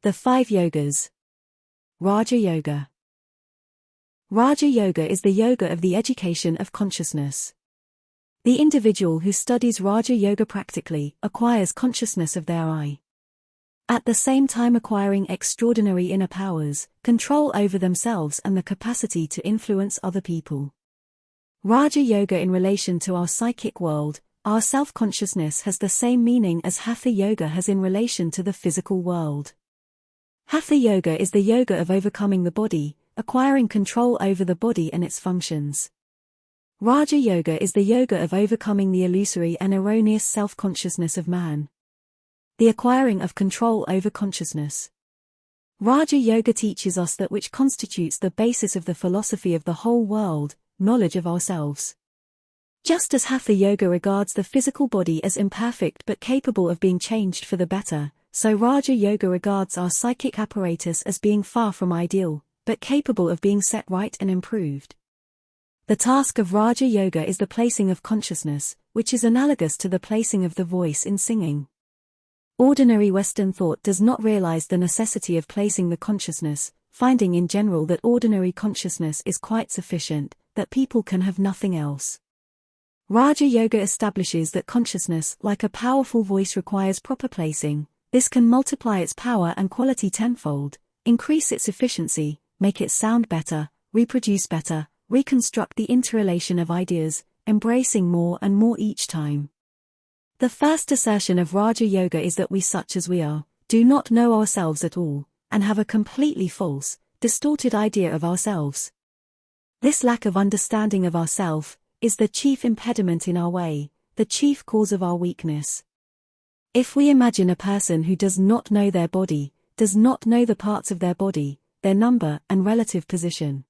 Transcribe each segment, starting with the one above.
The 5 Yogas. Raja Yoga. Raja Yoga is the yoga of the education of consciousness. The individual who studies Raja Yoga practically acquires consciousness of their I. At the same time acquiring extraordinary inner powers, control over themselves and the capacity to influence other people. Raja Yoga in relation to our psychic world, our self-consciousness has the same meaning as Hatha Yoga has in relation to the physical world. Hatha Yoga is the yoga of overcoming the body, acquiring control over the body and its functions. Raja Yoga is the yoga of overcoming the illusory and erroneous self-consciousness of man. The acquiring of control over consciousness. Raja Yoga teaches us that which constitutes the basis of the philosophy of the whole world, knowledge of ourselves. Just as Hatha Yoga regards the physical body as imperfect but capable of being changed for the better, so Raja Yoga regards our psychic apparatus as being far from ideal, but capable of being set right and improved. The task of Raja Yoga is the placing of consciousness, which is analogous to the placing of the voice in singing. Ordinary Western thought does not realize the necessity of placing the consciousness, finding in general that ordinary consciousness is quite sufficient, that people can have nothing else. Raja Yoga establishes that consciousness, like a powerful voice, requires proper placing. This can multiply its power and quality tenfold, increase its efficiency, make it sound better, reproduce better, reconstruct the interrelation of ideas, embracing more and more each time. The first assertion of Raja Yoga is that we, such as we are, do not know ourselves at all, and have a completely false, distorted idea of ourselves. This lack of understanding of ourself is the chief impediment in our way, the chief cause of our weakness. If we imagine a person who does not know their body, does not know the parts of their body, their number and relative position,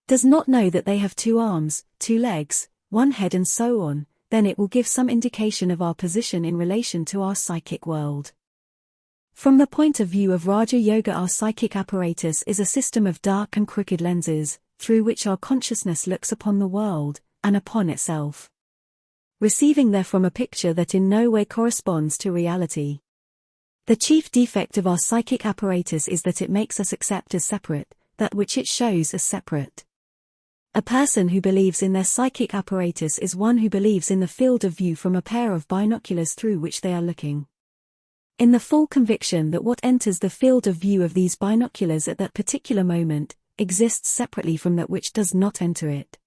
does not know that they have 2 arms, 2 legs, 1 head and so on, then it will give some indication of our position in relation to our psychic world. From the point of view of Raja Yoga, our psychic apparatus is a system of dark and crooked lenses, through which our consciousness looks upon the world, and upon itself, receiving therefrom a picture that in no way corresponds to reality. The chief defect of our psychic apparatus is that it makes us accept as separate that which it shows as separate. A person who believes in their psychic apparatus is one who believes in the field of view from a pair of binoculars through which they are looking, in the full conviction that what enters the field of view of these binoculars at that particular moment exists separately from that which does not enter it.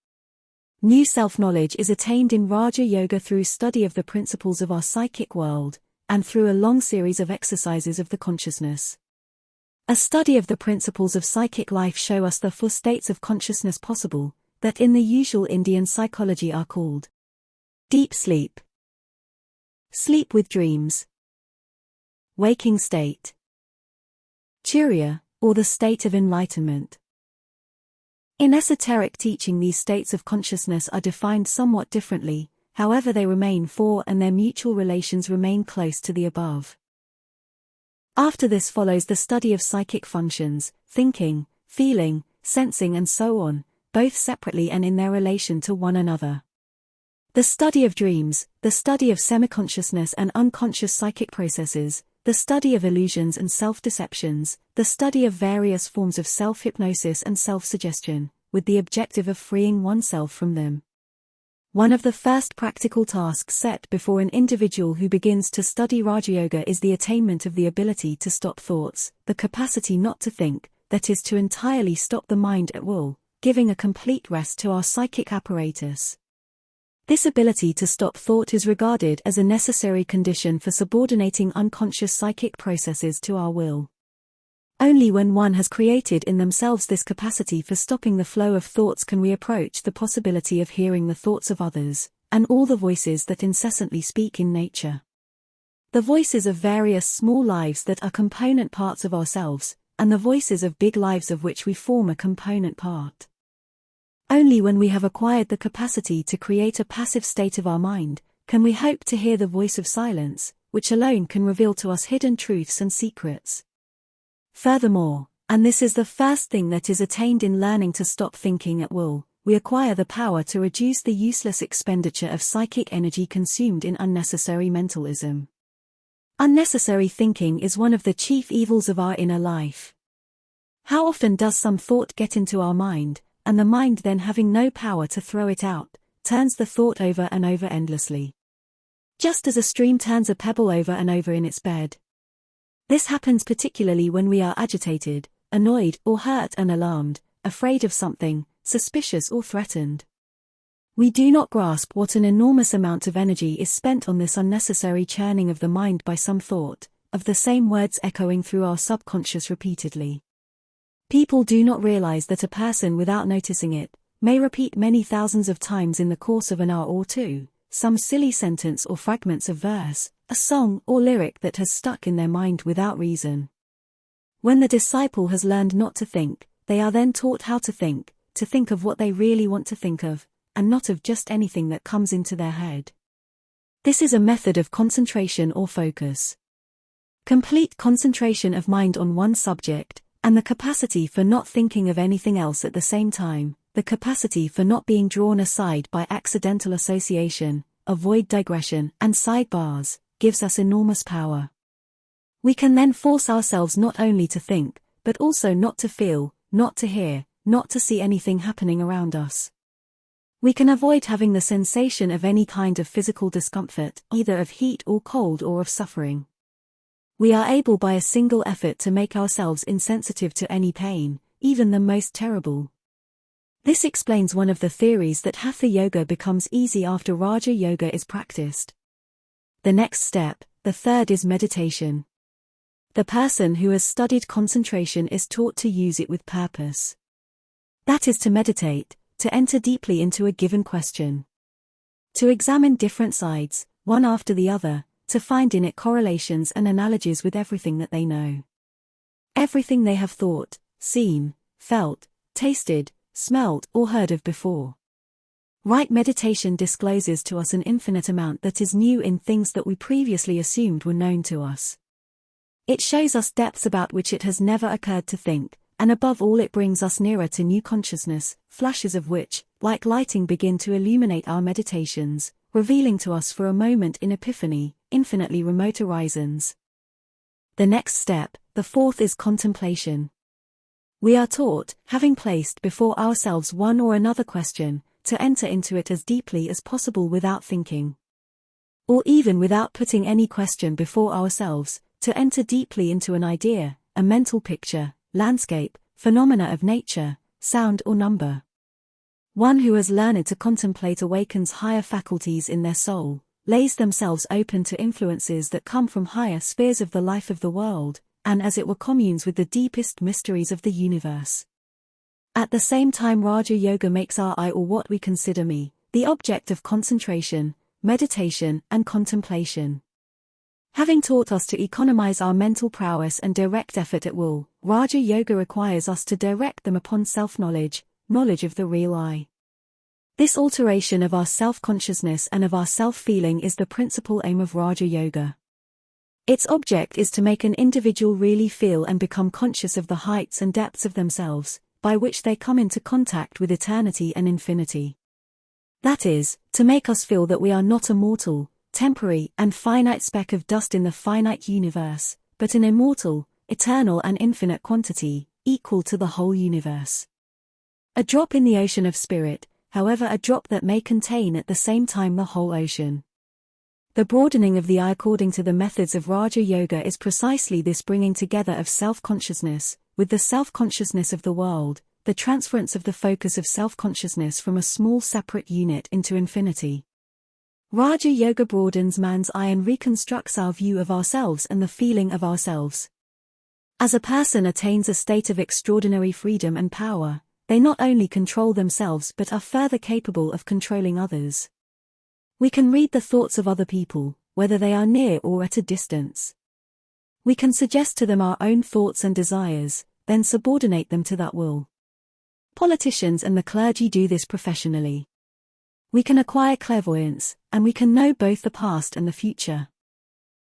New self-knowledge is attained in Raja Yoga through study of the principles of our psychic world, and through a long series of exercises of the consciousness. A study of the principles of psychic life show us the 4 states of consciousness possible, that in the usual Indian psychology are called deep sleep, sleep with dreams, waking state, turiya, or the state of enlightenment. In esoteric teaching, these states of consciousness are defined somewhat differently, however they remain 4 and their mutual relations remain close to the above. After this follows the study of psychic functions, thinking, feeling, sensing and so on, both separately and in their relation to one another. The study of dreams, the study of semi-consciousness and unconscious psychic processes, the study of illusions and self-deceptions, the study of various forms of self-hypnosis and self-suggestion, with the objective of freeing oneself from them. One of the first practical tasks set before an individual who begins to study Raja Yoga is the attainment of the ability to stop thoughts, the capacity not to think, that is to entirely stop the mind at will, giving a complete rest to our psychic apparatus. This ability to stop thought is regarded as a necessary condition for subordinating unconscious psychic processes to our will. Only when one has created in themselves this capacity for stopping the flow of thoughts can we approach the possibility of hearing the thoughts of others, and all the voices that incessantly speak in nature. The voices of various small lives that are component parts of ourselves, and the voices of big lives of which we form a component part. Only when we have acquired the capacity to create a passive state of our mind, can we hope to hear the voice of silence, which alone can reveal to us hidden truths and secrets. Furthermore, and this is the first thing that is attained in learning to stop thinking at will, we acquire the power to reduce the useless expenditure of psychic energy consumed in unnecessary mentalism. Unnecessary thinking is one of the chief evils of our inner life. How often does some thought get into our mind, and the mind then, having no power to throw it out, turns the thought over and over endlessly? Just as a stream turns a pebble over and over in its bed. This happens particularly when we are agitated, annoyed or hurt and alarmed, afraid of something, suspicious or threatened. We do not grasp what an enormous amount of energy is spent on this unnecessary churning of the mind by some thought, of the same words echoing through our subconscious repeatedly. People do not realize that a person, without noticing it, may repeat many thousands of times in the course of an hour or two, some silly sentence or fragments of verse, a song or lyric that has stuck in their mind without reason. When the disciple has learned not to think, they are then taught how to think of what they really want to think of, and not of just anything that comes into their head. This is a method of concentration or focus. Complete concentration of mind on one subject, and the capacity for not thinking of anything else at the same time, the capacity for not being drawn aside by accidental association, avoid digression and sidebars, gives us enormous power. We can then force ourselves not only to think, but also not to feel, not to hear, not to see anything happening around us. We can avoid having the sensation of any kind of physical discomfort, either of heat or cold or of suffering. We are able by a single effort to make ourselves insensitive to any pain, even the most terrible. This explains one of the theories that Hatha Yoga becomes easy after Raja Yoga is practiced. The next step, the third, is meditation. The person who has studied concentration is taught to use it with purpose. That is to meditate, to enter deeply into a given question. To examine different sides, one after the other, to find in it correlations and analogies with everything that they know. Everything they have thought, seen, felt, tasted, smelled or heard of before. Right meditation discloses to us an infinite amount that is new in things that we previously assumed were known to us. It shows us depths about which it has never occurred to think, and above all it brings us nearer to new consciousness, flashes of which, like lighting, begin to illuminate our meditations, revealing to us for a moment in epiphany, infinitely remote horizons. The next step, the fourth, is contemplation. We are taught, having placed before ourselves one or another question, to enter into it as deeply as possible without thinking. Or even without putting any question before ourselves, to enter deeply into an idea, a mental picture, landscape, phenomena of nature, sound or number. One who has learned to contemplate awakens higher faculties in their soul, lays themselves open to influences that come from higher spheres of the life of the world, and as it were communes with the deepest mysteries of the universe. At the same time, Raja Yoga makes our I, or what we consider me, the object of concentration, meditation and contemplation. Having taught us to economize our mental prowess and direct effort at will, Raja Yoga requires us to direct them upon self-knowledge, knowledge of the real I. This alteration of our self-consciousness and of our self-feeling is the principal aim of Raja Yoga. Its object is to make an individual really feel and become conscious of the heights and depths of themselves, by which they come into contact with eternity and infinity. That is, to make us feel that we are not a mortal, temporary and finite speck of dust in the finite universe, but an immortal, eternal and infinite quantity, equal to the whole universe. A drop in the ocean of spirit, however, a drop that may contain at the same time the whole ocean. The broadening of the I according to the methods of Raja Yoga is precisely this bringing together of self-consciousness, with the self-consciousness of the world, the transference of the focus of self-consciousness from a small separate unit into infinity. Raja Yoga broadens man's I and reconstructs our view of ourselves and the feeling of ourselves. As a person attains a state of extraordinary freedom and power, they not only control themselves but are further capable of controlling others. We can read the thoughts of other people, whether they are near or at a distance. We can suggest to them our own thoughts and desires, then subordinate them to that will. Politicians and the clergy do this professionally. We can acquire clairvoyance, and we can know both the past and the future.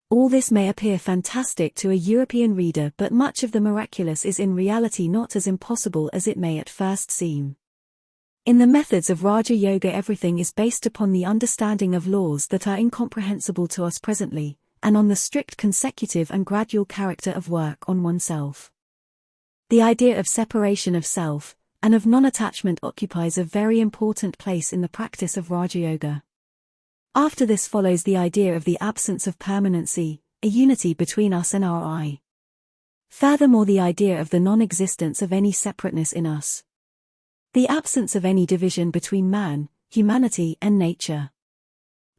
All this may appear fantastic to a European reader, but much of the miraculous is in reality not as impossible as it may at first seem. In the methods of Raja Yoga, everything is based upon the understanding of laws that are incomprehensible to us presently, and on the strict consecutive and gradual character of work on oneself. The idea of separation of self and of non-attachment occupies a very important place in the practice of Raja Yoga. After this follows the idea of the absence of permanency, a unity between us and our I. Furthermore, the idea of the non-existence of any separateness in us. The absence of any division between man, humanity and nature.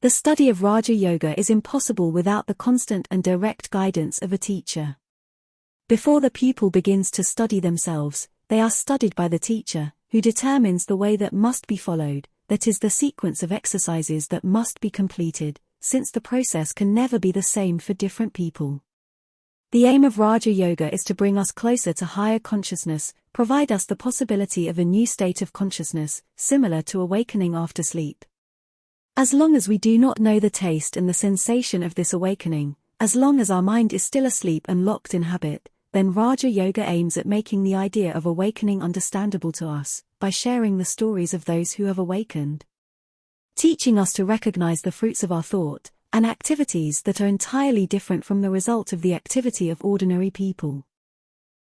The study of Raja Yoga is impossible without the constant and direct guidance of a teacher. Before the pupil begins to study themselves, they are studied by the teacher, who determines the way that must be followed, that is the sequence of exercises that must be completed, since the process can never be the same for different people. The aim of Raja Yoga is to bring us closer to higher consciousness, provide us the possibility of a new state of consciousness, similar to awakening after sleep. As long as we do not know the taste and the sensation of this awakening, as long as our mind is still asleep and locked in habit, then Raja Yoga aims at making the idea of awakening understandable to us, by sharing the stories of those who have awakened. Teaching us to recognize the fruits of our thought and activities that are entirely different from the result of the activity of ordinary people.